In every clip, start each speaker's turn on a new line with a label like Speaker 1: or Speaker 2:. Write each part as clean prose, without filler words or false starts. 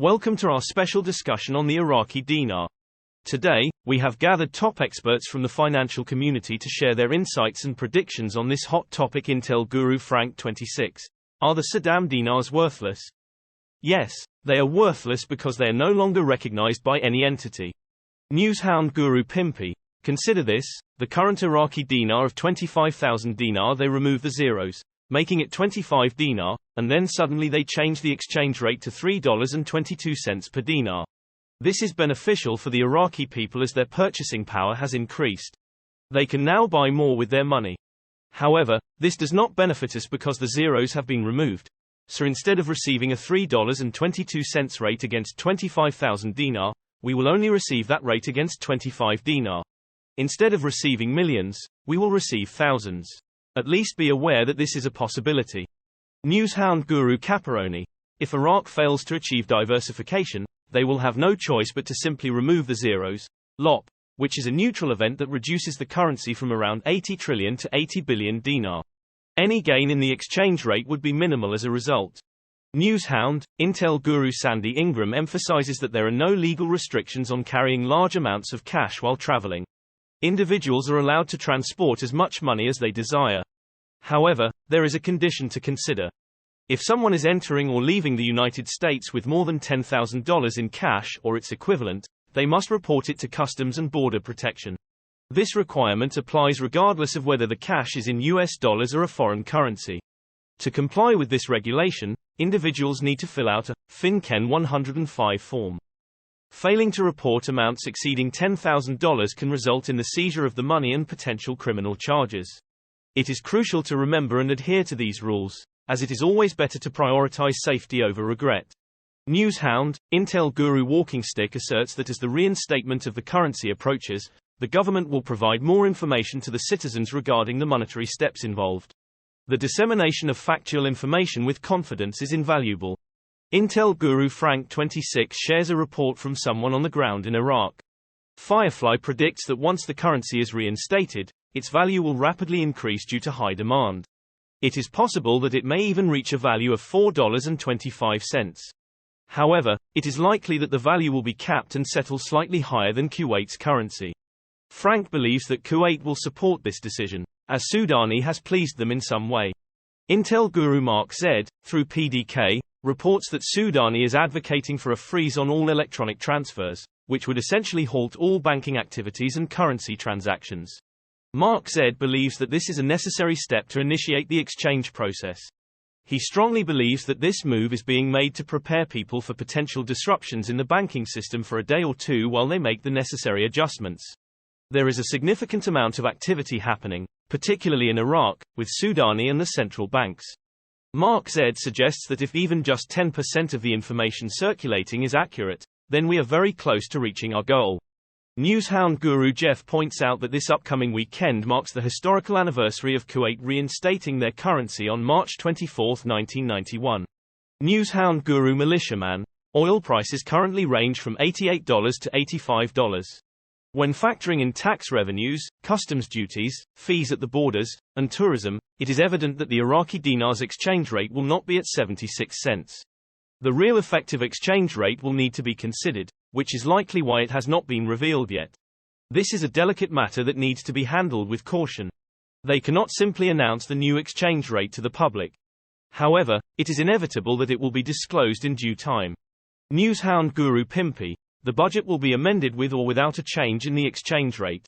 Speaker 1: Welcome to our special discussion on the Iraqi dinar. Today, we have gathered top experts from the financial community to share their insights and predictions on this hot topic. Intel Guru Frank26. Are the Saddam dinars worthless? Yes, they are worthless because they are no longer recognized by any entity. Newshound Guru Pimpy. Consider this, the current Iraqi dinar of 25,000 dinar, they remove the zeros, making it 25 dinar, and then suddenly they change the exchange rate to $3.22 per dinar. This is beneficial for the Iraqi people as their purchasing power has increased. They can now buy more with their money. However, this does not benefit us because the zeros have been removed. So instead of receiving a $3.22 rate against 25,000 dinar, we will only receive that rate against 25 dinar. Instead of receiving millions, we will receive thousands. At least be aware that this is a possibility. Newshound Guru Caparoni. If Iraq fails to achieve diversification, they will have no choice but to simply remove the zeros, LOP, which is a neutral event that reduces the currency from around 80 trillion to 80 billion dinar. Any gain in the exchange rate would be minimal as a result. Newshound, Intel Guru Sandy Ingram emphasizes that there are no legal restrictions on carrying large amounts of cash while traveling. Individuals are allowed to transport as much money as they desire. However, there is a condition to consider. If someone is entering or leaving the United States with more than $10,000 in cash or its equivalent, they must report it to Customs and Border Protection. This requirement applies regardless of whether the cash is in US dollars or a foreign currency. To comply with this regulation, individuals need to fill out a FinCEN 105 form. Failing to report amounts exceeding $10,000 can result in the seizure of the money and potential criminal charges. It is crucial to remember and adhere to these rules, as it is always better to prioritize safety over regret. Newshound, Intel Guru Walking Stick asserts that as the reinstatement of the currency approaches, the government will provide more information to the citizens regarding the monetary steps involved. The dissemination of factual information with confidence is invaluable. Intel Guru Frank26 shares a report from someone on the ground in Iraq. Firefly predicts that once the currency is reinstated, its value will rapidly increase due to high demand. It is possible that it may even reach a value of $4.25. However, it is likely that the value will be capped and settle slightly higher than Kuwait's currency. Frank believes that Kuwait will support this decision, as Sudani has pleased them in some way. Intel Guru Mark Z, through PDK, reports that Sudani is advocating for a freeze on all electronic transfers, which would essentially halt all banking activities and currency transactions. Mark Z believes that this is a necessary step to initiate the exchange process. He strongly believes that this move is being made to prepare people for potential disruptions in the banking system for a day or two while they make the necessary adjustments. There is a significant amount of activity happening, particularly in Iraq, with Sudani and the central banks. Mark Z suggests that if even just 10% of the information circulating is accurate, then we are very close to reaching our goal. Newshound Guru Jeff points out that this upcoming weekend marks the historical anniversary of Kuwait reinstating their currency on March 24, 1991. Newshound Guru Militiaman. Oil prices currently range from $88 to $85. When factoring in tax revenues, customs duties, fees at the borders, and tourism, it is evident that the Iraqi dinar's exchange rate will not be at 76 cents. The real effective exchange rate will need to be considered, which is likely why it has not been revealed yet. This is a delicate matter that needs to be handled with caution. They cannot simply announce the new exchange rate to the public. However, it is inevitable that it will be disclosed in due time. Newshound Guru Pimpy. The budget will be amended with or without a change in the exchange rate.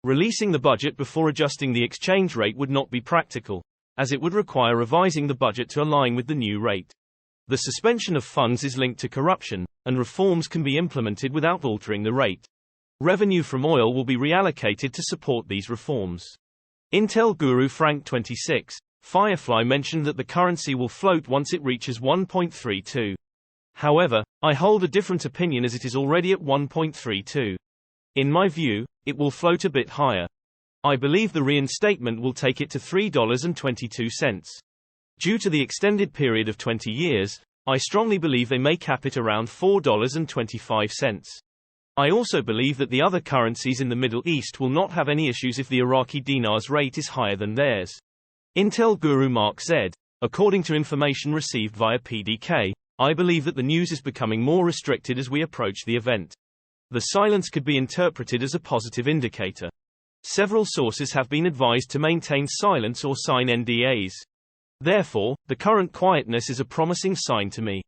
Speaker 1: Releasing the budget before adjusting the exchange rate would not be practical, as it would require revising the budget to align with the new rate. The suspension of funds is linked to corruption, and reforms can be implemented without altering the rate. Revenue from oil will be reallocated to support these reforms. Intel Guru Frank26, Firefly mentioned that the currency will float once it reaches 1.32. However, I hold a different opinion as it is already at 1.32. In my view, it will float a bit higher. I believe the reinstatement will take it to $3.22. Due to the extended period of 20 years, I strongly believe they may cap it around $4.25. I also believe that the other currencies in the Middle East will not have any issues if the Iraqi dinar's rate is higher than theirs. Intel Guru Mark Z, according to information received via PDK, I believe that the news is becoming more restricted as we approach the event. The silence could be interpreted as a positive indicator. Several sources have been advised to maintain silence or sign NDAs. Therefore, the current quietness is a promising sign to me.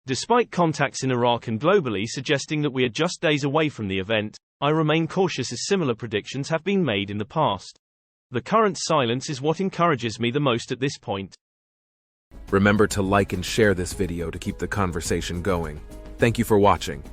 Speaker 1: Despite contacts in Iraq and globally suggesting that we are just days away from the event, I remain cautious as similar predictions have been made in the past. The current silence is what encourages me the most at this point.
Speaker 2: Remember to like and share this video to keep the conversation going. Thank you for watching.